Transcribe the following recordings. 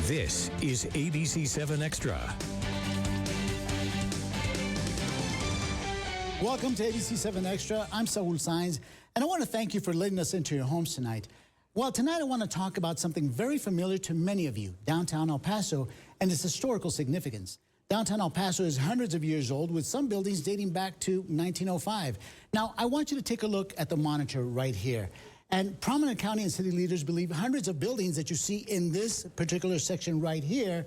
This is ABC-7 Extra. Welcome to ABC-7 Extra. I'm Saul Saenz, and I want to thank you for letting us into your homes tonight. Well, tonight I want to talk about something very familiar to many of you, downtown El Paso, and its historical significance. Downtown El Paso is hundreds of years old, with some buildings dating back to 1905. Now, I want you to take a look at the monitor right here. And prominent county and city leaders believe hundreds of buildings that you see in this particular section right here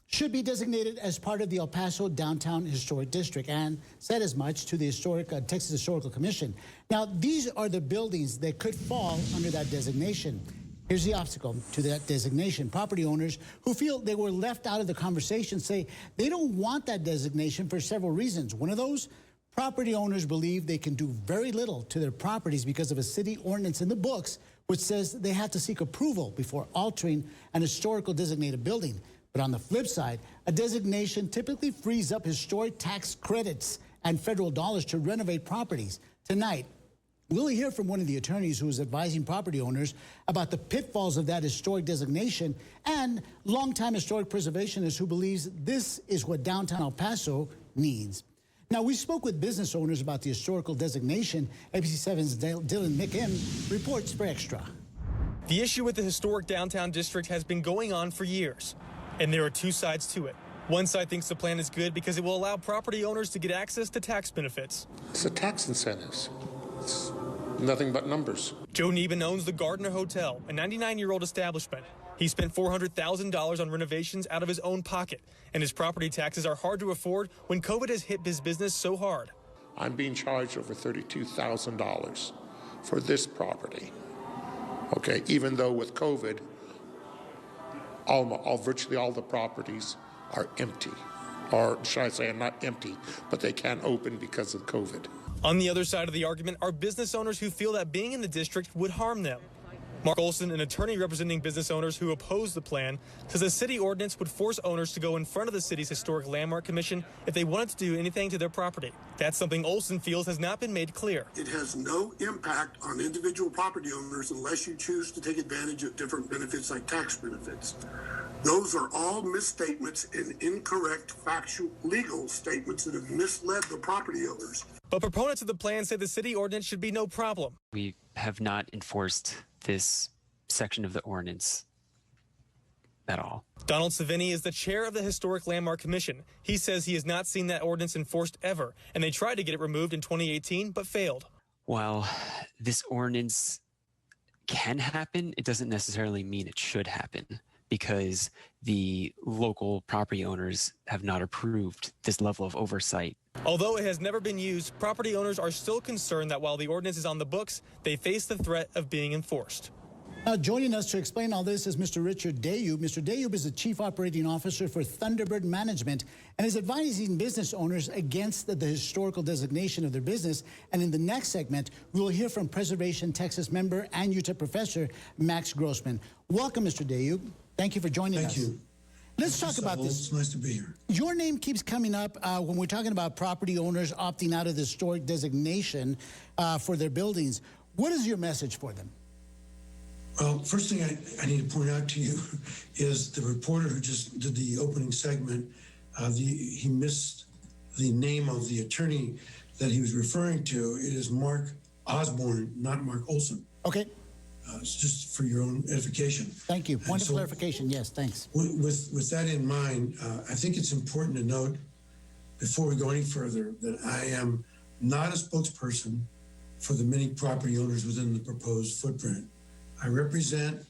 should be designated as part of the El Paso Downtown Historic District, and said as much to the Texas Historical Commission. Now, these are the buildings that could fall under that designation. Here's the obstacle to that designation. Property owners who feel they were left out of the conversation say they don't want that designation for several reasons. One of those, property owners believe they can do very little to their properties because of a city ordinance in the books which says they have to seek approval before altering an historical designated building. But on the flip side, a designation typically frees up historic tax credits and federal dollars to renovate properties. Tonight, we'll hear from one of the attorneys who is advising property owners about the pitfalls of that historic designation, and longtime historic preservationist who believes this is what downtown El Paso needs. Now, we spoke with business owners about the historical designation. ABC-7's Dylan McKim reports for Xtra. The issue with the historic downtown district has been going on for years, and there are two sides to it. One side thinks the plan is good because it will allow property owners to get access to tax benefits. It's the tax incentives. It's nothing but numbers. Joe Neben owns the Gardner Hotel, a 99-year-old establishment. He spent $400,000 on renovations out of his own pocket, and his property taxes are hard to afford when COVID has hit his business so hard. I'm being charged over $32,000 for this property. Okay, even though with COVID, virtually all the properties are empty. Or should I say, not empty, but they can't open because of COVID. On the other side of the argument are business owners who feel that being in the district would harm them. Mark Olson, an attorney representing business owners who oppose the plan, says the city ordinance would force owners to go in front of the city's Historic Landmark Commission if they wanted to do anything to their property. That's something Olson feels has not been made clear. It has no impact on individual property owners unless you choose to take advantage of different benefits like tax benefits. Those are all misstatements and incorrect factual legal statements that have misled the property owners. But proponents of the plan say the city ordinance should be no problem. We have not enforced this section of the ordinance at all. Donald Savini is the chair of the Historic Landmark Commission. He says he has not seen that ordinance enforced ever, and they tried to get it removed in 2018 but failed. While this ordinance can happen, it doesn't necessarily mean it should happen, because the local property owners have not approved this level of oversight. Although it has never been used, property owners are still concerned that while the ordinance is on the books, they face the threat of being enforced. Now, joining us to explain all this is Mr. Richard Dayub. Mr. Dayub is the Chief Operating Officer for Thunderbird Management and is advising business owners against the historical designation of their business. And in the next segment, we'll hear from Preservation Texas member and Utah professor Max Grossman. Welcome, Mr. Dayub. Thank you for joining us. Thank you. Let's talk about this. It's nice to be here. Your name keeps coming up when we're talking about property owners opting out of the historic designation for their buildings. What is your message for them? Well, first thing I need to point out to you is the reporter who just did the opening segment, he missed the name of the attorney that he was referring to. It is Mark Osborne, not Mark Olson. Okay. It's just for your own edification. Thank you. Point of clarification. Yes, thanks. With that in mind, I think it's important to note before we go any further that I am not a spokesperson for the many property owners within the proposed footprint. I represent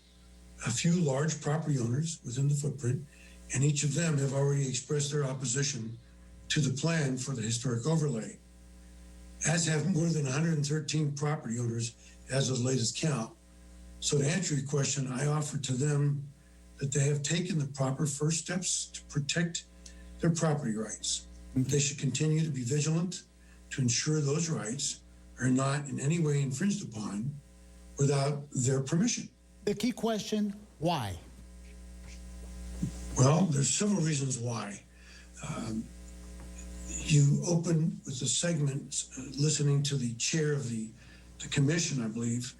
a few large property owners within the footprint, and each of them have already expressed their opposition to the plan for the historic overlay, as have more than 113 property owners as of the latest count. So to answer your question, I offer to them that they have taken the proper first steps to protect their property rights. They should continue to be vigilant to ensure those rights are not in any way infringed upon without their permission. The key question, why? Well, there's several reasons why. You open with the segment listening to the chair of the commission, I believe,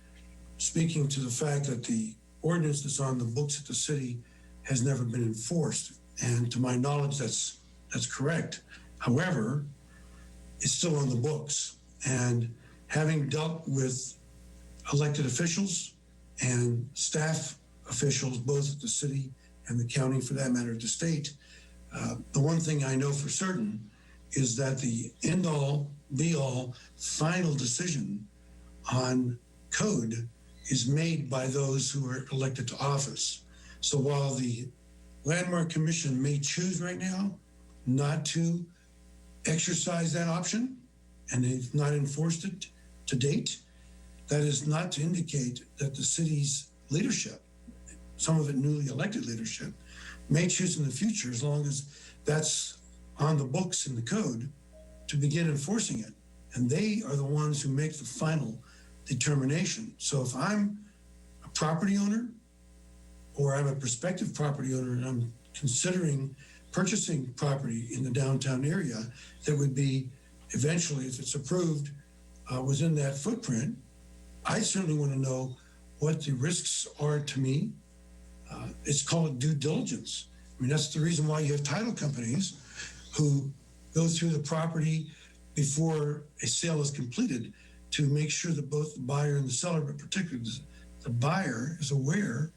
speaking to the fact that the ordinance that's on the books at the city has never been enforced. And to my knowledge, that's correct. However, it's still on the books. And having dealt with elected officials and staff officials, both at the city and the county, for that matter, at the state, the one thing I know for certain is that the end-all, be-all, final decision on code is made by those who are elected to office. So while the Landmark Commission may choose right now not to exercise that option, and they've not enforced it to date, that is not to indicate that the city's leadership, some of it newly elected leadership, may choose in the future, as long as that's on the books in the code, to begin enforcing it. And they are the ones who make the final determination. So if I'm a property owner, or I'm a prospective property owner, and I'm considering purchasing property in the downtown area that would be eventually, if it's approved, within that footprint, I certainly want to know what the risks are to me. It's called due diligence. I mean, that's the reason why you have title companies who go through the property before a sale is completed to make sure that both the buyer and the seller, but particularly the buyer, is aware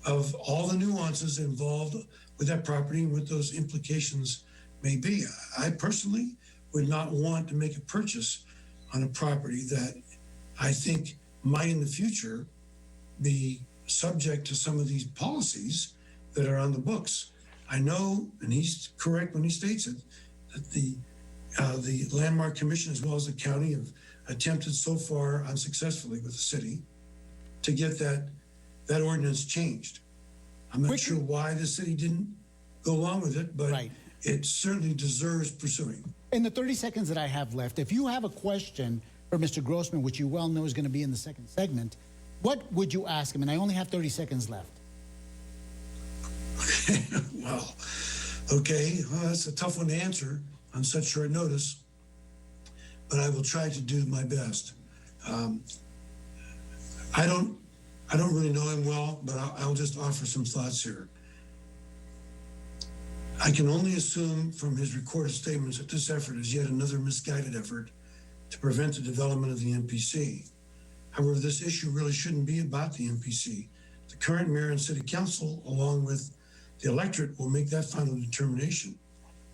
of all the nuances involved with that property and what those implications may be. I personally would not want to make a purchase on a property that I think might in the future be subject to some of these policies that are on the books. I know, and he's correct when he states it, that the Landmark Commission, as well as the county, have attempted so far unsuccessfully with the city to get that ordinance changed. I'm not sure why the city didn't go along with it, but it certainly deserves pursuing. In the 30 seconds that I have left, if you have a question for Mr. Grossman, which you well know is going to be in the second segment, what would you ask him? And I only have 30 seconds left. Well, okay. Well, that's a tough one to answer on such short notice, but I will try to do my best. I don't really know him well, but I'll just offer some thoughts here. I can only assume from his recorded statements that this effort is yet another misguided effort to prevent the development of the MPC. However, this issue really shouldn't be about the MPC. The current mayor and city council, along with the electorate, will make that final determination.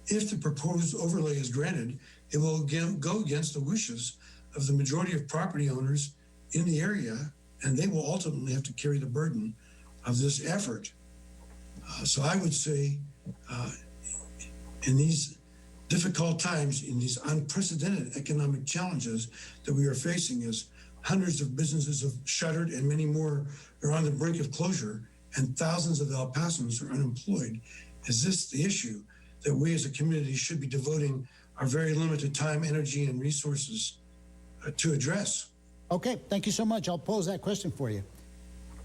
If the proposed overlay is granted, it will again go against the wishes of the majority of property owners in the area, and they will ultimately have to carry the burden of this effort. So I would say, in these difficult times, in these unprecedented economic challenges that we are facing, as hundreds of businesses have shuttered and many more are on the brink of closure, and thousands of El Pasans are unemployed, is this the issue that we as a community should be devoting our very limited time, energy, and resources to address? Okay, thank you so much. I'll pose that question for you.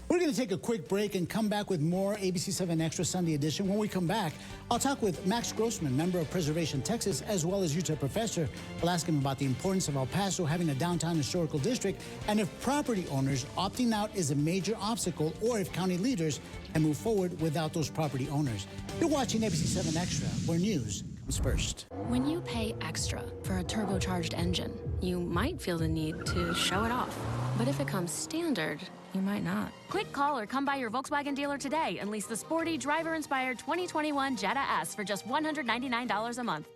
We're going to take a quick break and come back with more ABC-7 Extra Sunday Edition. When we come back, I'll talk with Max Grossman, member of Preservation Texas, as well as Utah professor. I'll ask him about the importance of El Paso having a downtown historical district, and if property owners opting out is a major obstacle, or if county leaders can move forward without those property owners. You're watching ABC-7 Extra, where news comes first. When you pay extra for a turbocharged engine, you might feel the need to show it off. But if it comes standard, you might not. Quick call or come by your Volkswagen dealer today and lease the sporty, driver-inspired 2021 Jetta S for just $199 a month.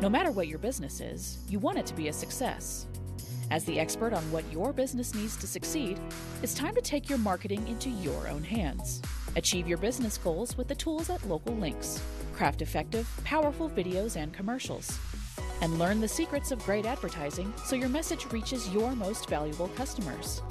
No matter what your business is, you want it to be a success. As the expert on what your business needs to succeed, it's time to take your marketing into your own hands. Achieve your business goals with the tools at Local Links. Craft effective, powerful videos and commercials. And learn the secrets of great advertising so your message reaches your most valuable customers.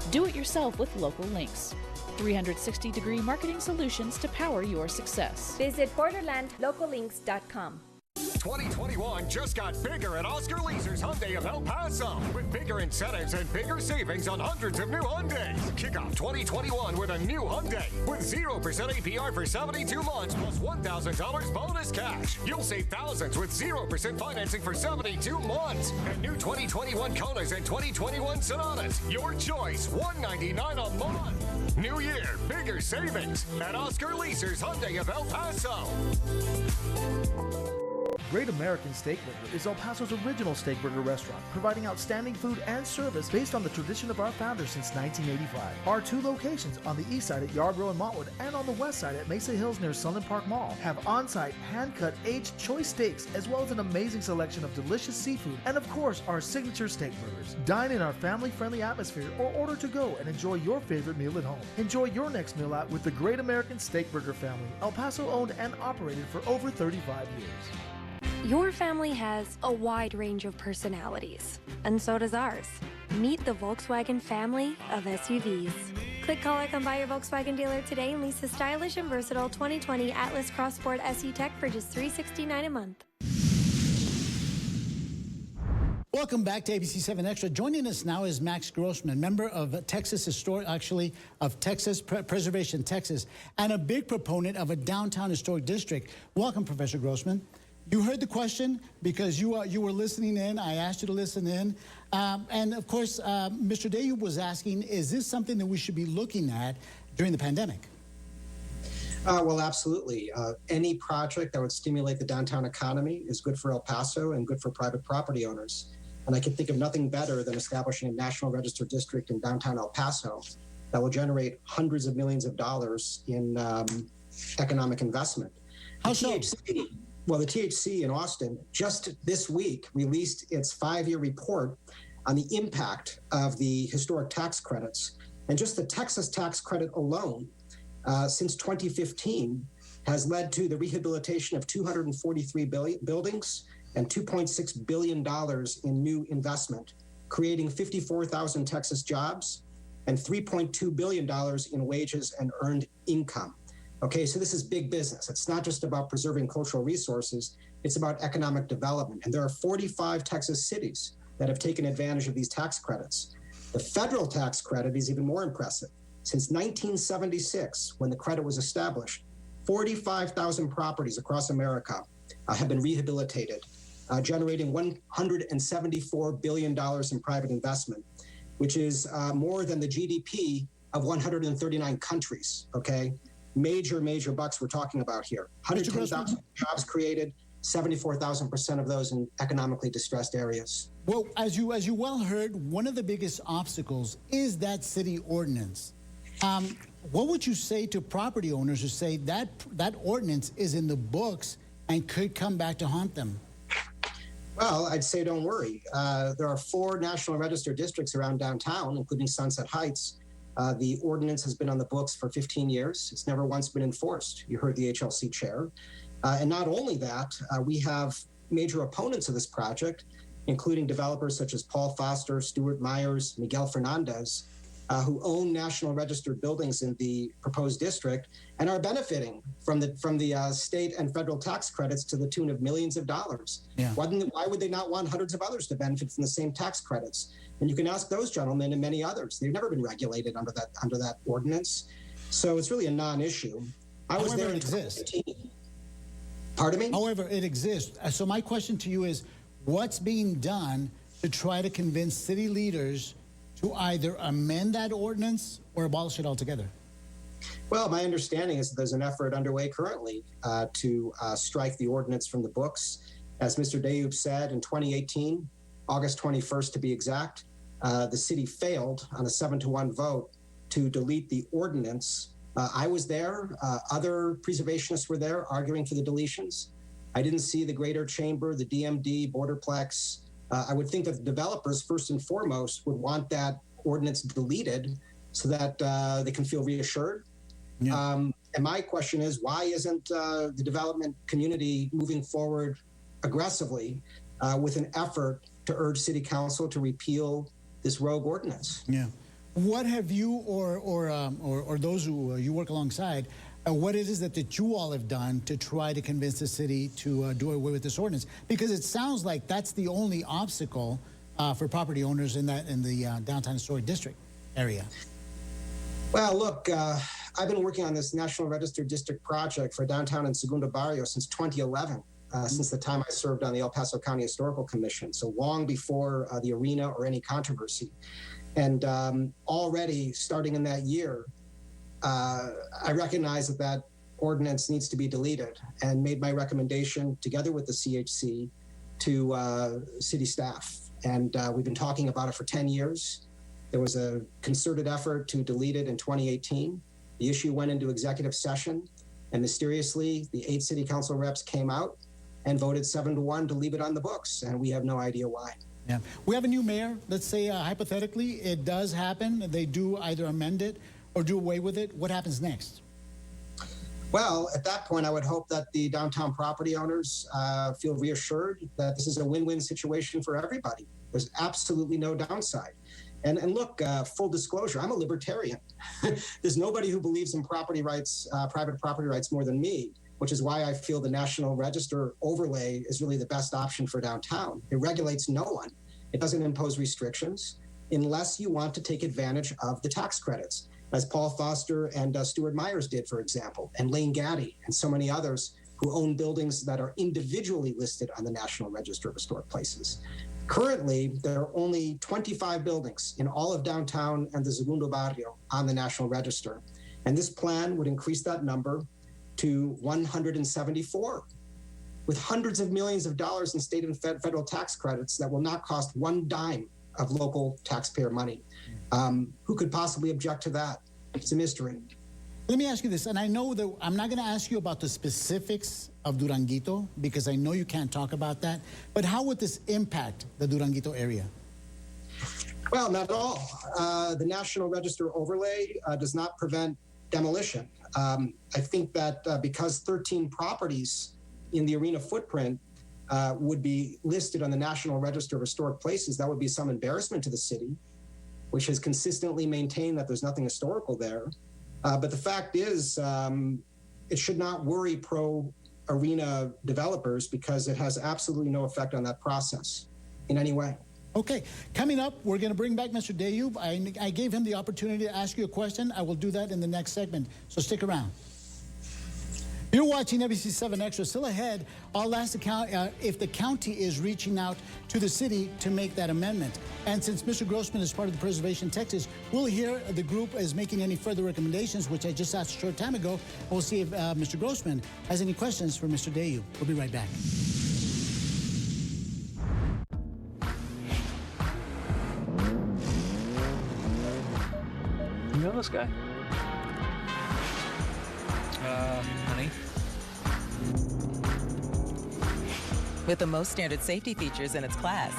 Do it yourself with Local Links. 360-degree marketing solutions to power your success. Visit borderlandlocallinks.com. 2021 just got bigger at Oscar Leaser's Hyundai of El Paso, with bigger incentives and bigger savings on hundreds of new Hyundais. Kick off 2021 with a new Hyundai with 0% APR for 72 months plus $1,000 bonus cash. You'll save thousands with 0% financing for 72 months. And new 2021 Konas and 2021 Sonatas. Your choice, $199 a month. New year, bigger savings at Oscar Leaser's Hyundai of El Paso. Great American Steakburger is El Paso's original steakburger restaurant, providing outstanding food and service based on the tradition of our founders since 1985. Our 2 locations on the east side at Yarborough and Montwood and on the west side at Mesa Hills near Sunland Park Mall have on-site, hand-cut, aged choice steaks, as well as an amazing selection of delicious seafood and, of course, our signature steak burgers. Dine in our family-friendly atmosphere or order to go and enjoy your favorite meal at home. Enjoy your next meal out with the Great American Steakburger family, El Paso owned and operated for over 35 years. Your family has a wide range of personalities, and so does ours. Meet the Volkswagen family of SUVs. Click, call, or come by your Volkswagen dealer today and lease the stylish and versatile 2020 Atlas Cross Sport SE Tech for just $369 a month. Welcome back to ABC-7 Extra. Joining us now is Max Grossman, member of Texas Preservation Texas, and a big proponent of a downtown historic district. Welcome, Professor Grossman. You heard the question because you were listening in. I asked you to listen in. And of course, Mr. Dayub was asking, is this something that we should be looking at during the pandemic? Well, absolutely. Any project that would stimulate the downtown economy is good for El Paso and good for private property owners. And I can think of nothing better than establishing a National Register district in downtown El Paso that will generate hundreds of millions of dollars in economic investment. How so? Well, the THC in Austin just this week released its 5-year report on the impact of the historic tax credits. And just the Texas tax credit alone, since 2015, has led to the rehabilitation of 243 buildings and $2.6 billion in new investment, creating 54,000 Texas jobs and $3.2 billion in wages and earned income. Okay, so this is big business. It's not just about preserving cultural resources, it's about economic development. And there are 45 Texas cities that have taken advantage of these tax credits. The federal tax credit is even more impressive. Since 1976, when the credit was established, 45,000 properties across America have been rehabilitated, generating $174 billion in private investment, which is more than the GDP of 139 countries, okay? Major bucks we're talking about here. 110,000 jobs created, 74,000% of those in economically distressed areas. Well, as you well heard, one of the biggest obstacles is that city ordinance. What would you say to property owners who say that ordinance is in the books and could come back to haunt them? Well, I'd say don't worry. There are 4 National Register districts around downtown, including Sunset Heights. The ordinance has been on the books for 15 years. It's never once been enforced. You heard the HLC chair. And not only that, we have major opponents of this project, including developers such as Paul Foster, Stuart Myers, Miguel Fernandez, who own National Register buildings in the proposed district and are benefiting from the state and federal tax credits to the tune of millions of dollars. Yeah. Why would they not want hundreds of others to benefit from the same tax credits? And you can ask those gentlemen and many others. They've never been regulated under that ordinance. So it's really a non-issue. However, it exists. Pardon me? However, it exists. So my question to you is, what's being done to try to convince city leaders to either amend that ordinance or abolish it altogether? Well, my understanding is that there's an effort underway currently to strike the ordinance from the books. As Mr. Dayub said, in 2018, August 21st to be exact, the city failed on a 7-1 vote to delete the ordinance. I was there. Other preservationists were there arguing for the deletions. I didn't see the Greater Chamber, the DMD, Borderplex. I would think that the developers, first and foremost, would want that ordinance deleted so that they can feel reassured. Yeah. And my question is, why isn't the development community moving forward aggressively with an effort to urge City Council to repeal this rogue ordinance? Yeah. What have you or those who you work alongside, what it is that you all have done to try to convince the city to do away with this ordinance? Because it sounds like that's the only obstacle for property owners in the downtown historic district area. Well, look, I've been working on this National Register District project for downtown and Segundo Barrio since 2011, since the time I served on the El Paso County Historical Commission, so long before the arena or any controversy. And already, starting in that year, I recognize that ordinance needs to be deleted and made my recommendation together with the CHC to city staff. And we've been talking about it for 10 years. There was a concerted effort to delete it in 2018. The issue went into executive session, and mysteriously, the 8 city council reps came out and voted 7-1 to leave it on the books, and we have no idea why. Yeah. We have a new mayor. Let's say hypothetically it does happen. They do either amend it or do away with it. What happens next? Well, at that point, I would hope that the downtown property owners feel reassured that this is a win-win situation for everybody. There's absolutely no downside. And look, full disclosure, I'm a libertarian. There's nobody who believes in property rights, private property rights more than me, which is why I feel the National Register overlay is really the best option for downtown. It regulates no one. It doesn't impose restrictions unless you want to take advantage of the tax credits, as Paul Foster and Stuart Myers did, for example, and Lane Gaddy and so many others who own buildings that are individually listed on the National Register of Historic Places. Currently, there are only 25 buildings in all of downtown and the Segundo Barrio on the National Register. And this plan would increase that number to 174, with hundreds of millions of dollars in state and federal tax credits that will not cost one dime of local taxpayer money. Who could possibly object to that? It's a mystery. Let me ask you this, and I know that I'm not going to ask you about the specifics of Duranguito because I know you can't talk about that, but how would this impact the Duranguito area? Well, not at all. The National Register overlay does not prevent demolition. I think that because 13 properties in the arena footprint would be listed on the National Register of Historic Places, that would be some embarrassment to the city, which has consistently maintained that there's nothing historical there. But the fact is, it should not worry pro-arena developers because it has absolutely no effect on that process in any way. Okay, coming up, we're going to bring back Mr. Dayub. I gave him the opportunity to ask you a question. I will do that in the next segment, so stick around. You're watching ABC-7 Extra. Still ahead, I'll ask the county if the county is reaching out to the city to make that amendment. And since Mr. Grossman is part of the Preservation Texas, we'll hear the group is making any further recommendations, which I just asked a short time ago. We'll see if Mr. Grossman has any questions for Mr. Dayub. We'll be right back. You know this guy? Honey. With the most standard safety features in its class.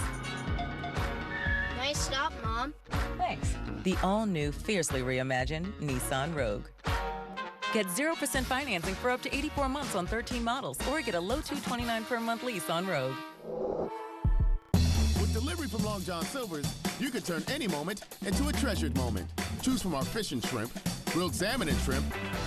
Nice stop, Mom. Thanks. The all-new, fiercely reimagined Nissan Rogue. Get 0% financing for up to 84 months on 13 models, or get a low $229 per month lease on Rogue. With delivery from Long John Silver's, you can turn any moment into a treasured moment. Choose from our fish and shrimp, grilled salmon and shrimp,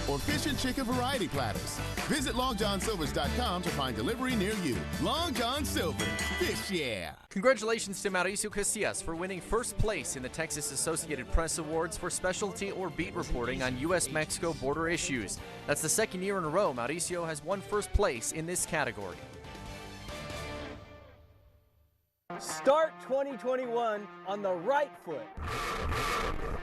or fish and chicken variety platters. Visit longjohnsilvers.com to find delivery near you. Long John Silver's, fish yeah. Congratulations to Mauricio Casillas for winning first place in the Texas Associated Press Awards for specialty or beat reporting on U.S.-Mexico border issues. That's the second year in a row Mauricio has won first place in this category. Start 2021 on the right foot.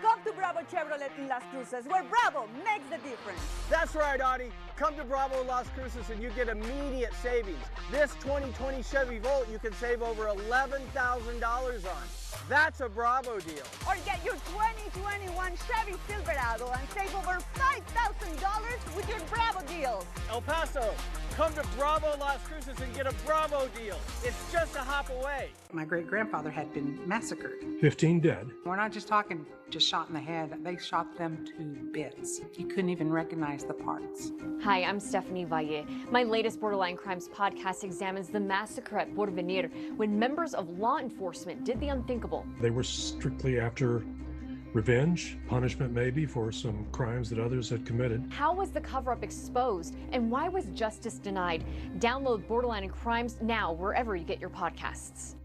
Come to Bravo Chevrolet in Las Cruces, where Bravo makes the difference. That's right, Audie. Come to Bravo Las Cruces and you get immediate savings. This 2020 Chevy Volt you can save over $11,000 on. That's a Bravo deal. Or get your 2021 Chevy Silverado and save over $5,000 with your Bravo deals. El Paso, come to Bravo Las Cruces and get a Bravo deal. It's just a hop away. My great-grandfather had been massacred. 15 dead. We're not just talking just shot in the head. They shot them to bits. You couldn't even recognize the parts. Hi, I'm Stephanie Valle. My latest Borderline Crimes podcast examines the massacre at Porvenir when members of law enforcement did the unthinkable. They were strictly after revenge, punishment maybe for some crimes that others had committed. How was the cover-up exposed, and why was justice denied? Download Borderline Crimes now wherever you get your podcasts.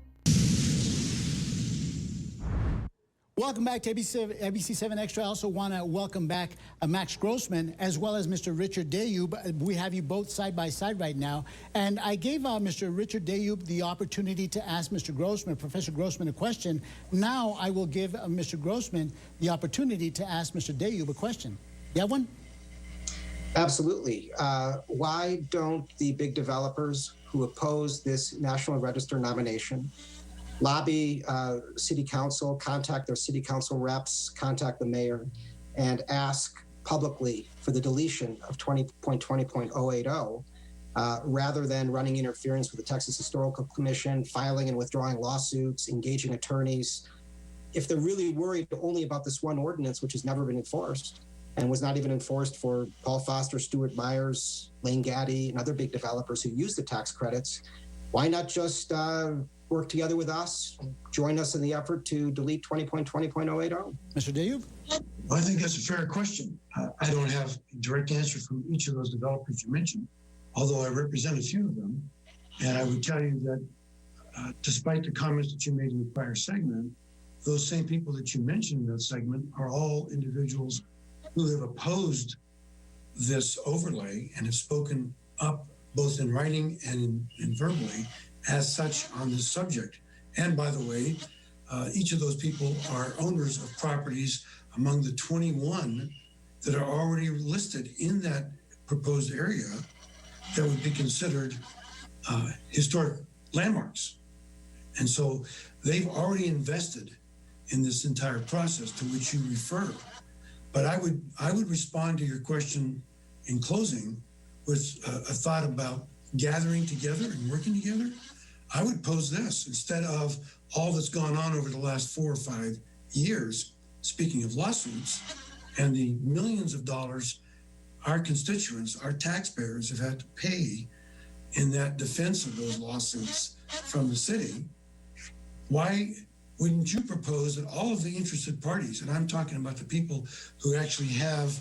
Welcome back to ABC-7 Extra. I also want to welcome back Max Grossman as well as Mr. Richard Dayub. We have you both side by side right now. And I gave Mr. Richard Dayub the opportunity to ask Mr. Grossman, Professor Grossman, a question. Now I will give Mr. Grossman the opportunity to ask Mr. Dayub a question. You have one? Absolutely. Why don't the big developers who oppose this National Register nomination lobby city council, contact their city council reps, contact the mayor, and ask publicly for the deletion of 20.20.080 rather than running interference with the Texas Historical Commission, filing and withdrawing lawsuits, engaging attorneys. If they're really worried only about this one ordinance, which has never been enforced and was not even enforced for Paul Foster, Stuart Myers, Lane Gaddy, and other big developers who use the tax credits, why not just work together with us, join us in the effort to delete 20.20.080? Mr. Dayub? Well, I think that's a fair question. I don't have a direct answer from each of those developers you mentioned, although I represent a few of them. And I would tell you that despite the comments that you made in the prior segment, those same people that you mentioned in that segment are all individuals who have opposed this overlay and have spoken up both in writing and in verbally as such on this subject. And by the way, each of those people are owners of properties among the 21 that are already listed in that proposed area that would be considered historic landmarks. And so they've already invested in this entire process to which you refer. But I would respond to your question in closing with a thought about gathering together and working together. I would pose this: instead of all that's gone on over the last 4 or 5 years, speaking of lawsuits and the millions of dollars our constituents, our taxpayers have had to pay in that defense of those lawsuits from the city, why wouldn't you propose that all of the interested parties, and I'm talking about the people who actually have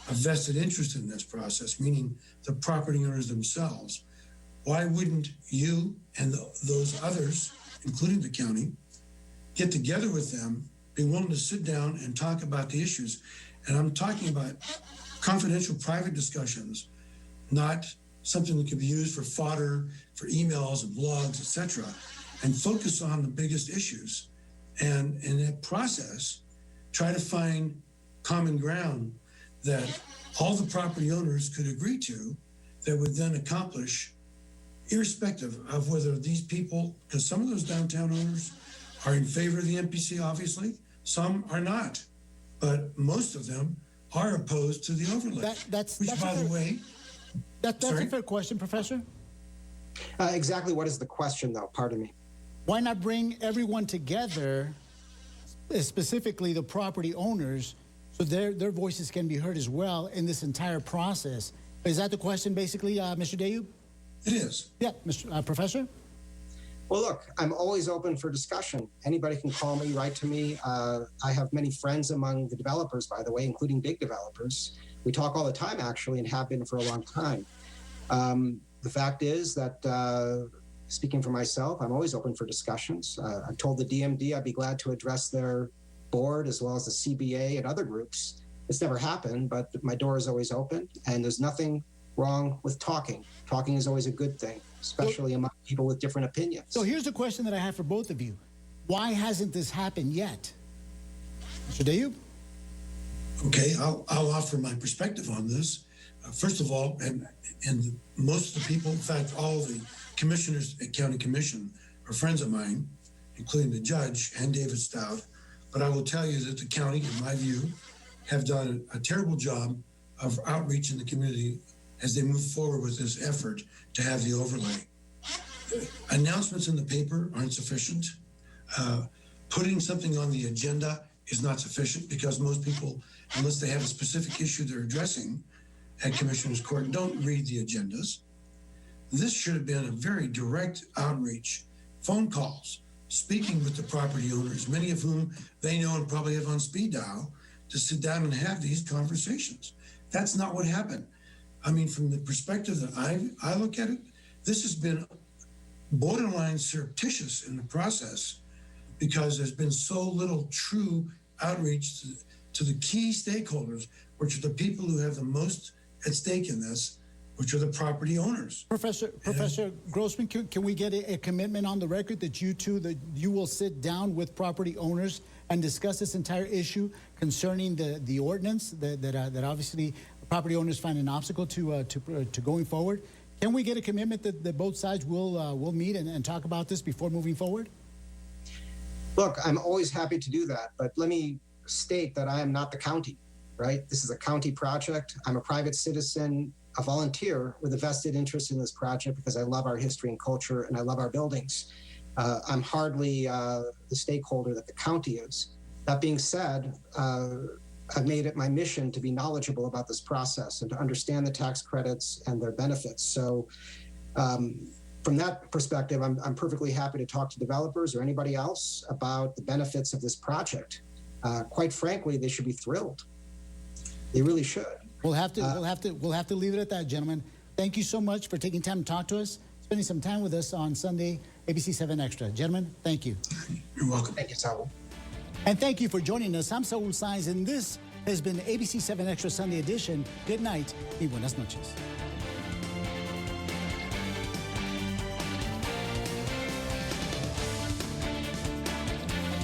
a vested interest in this process, meaning the property owners themselves, why wouldn't you and those others, including the county, get together with them, be willing to sit down and talk about the issues? And I'm talking about confidential private discussions, not something that could be used for fodder, for emails and blogs, etc., and focus on the biggest issues. And in that process, try to find common ground that all the property owners could agree to that would then accomplish, irrespective of whether these people, because some of those downtown owners are in favor of the MPC, obviously, some are not, but most of them are opposed to the overlay. That's by the way, that's a fair question, Professor. Exactly what is the question, though? Pardon me. Why not bring everyone together, specifically the property owners, so their voices can be heard as well in this entire process? Is that the question, basically, Mr. Dayub? It is. Yeah, Mr. Professor? Well, look, I'm always open for discussion. Anybody can call me, write to me. I have many friends among the developers, by the way, including big developers. We talk all the time, actually, and have been for a long time. The fact is that, speaking for myself, I'm always open for discussions. I've told the DMD I'd be glad to address their board as well as the CBA and other groups. It's never happened, but my door is always open, and there's nothing wrong with talking. Talking is always a good thing, especially among people with different opinions. So here's a question that I have for both of you. Why hasn't this happened yet? Mr. Dayub? Okay, I'll offer my perspective on this. First of all, and most of the people, in fact, all the commissioners at County Commission are friends of mine, including the judge and David Stout. But I will tell you that the county, in my view, have done a terrible job of outreach in the community as they move forward with this effort to have the overlay. Announcements in the paper aren't sufficient. Putting something on the agenda is not sufficient because most people, unless they have a specific issue they're addressing at Commissioner's Court, don't read the agendas. This should have been a very direct outreach, phone calls, speaking with the property owners, many of whom they know and probably have on speed dial, to sit down and have these conversations. That's not what happened. I mean, from the perspective that I look at it, this has been borderline surreptitious in the process because there's been so little true outreach to the key stakeholders, which are the people who have the most at stake in this, which are the property owners. Professor Grossman, can we get a commitment on the record that you will sit down with property owners and discuss this entire issue concerning the ordinance that obviously property owners find an obstacle to going forward? Can we get a commitment that both sides will meet and talk about this before moving forward? Look, I'm always happy to do that, but let me state that I am not the county, right? This is a county project. I'm a private citizen, a volunteer with a vested interest in this project because I love our history and culture and I love our buildings. I'm hardly the stakeholder that the county is. That being said, I've made it my mission to be knowledgeable about this process and to understand the tax credits and their benefits. So from that perspective, I'm perfectly happy to talk to developers or anybody else about the benefits of this project. Quite frankly, they should be thrilled. They really should. We'll have to leave it at that, gentlemen. Thank you so much for taking time to talk to us, spending some time with us on Sunday, ABC-7 Extra. Gentlemen, thank you. You're welcome. Thank you, Saul. And thank you for joining us. I'm Saul Saenz, and this has been ABC-7 Extra Sunday Edition. Good night y buenas noches.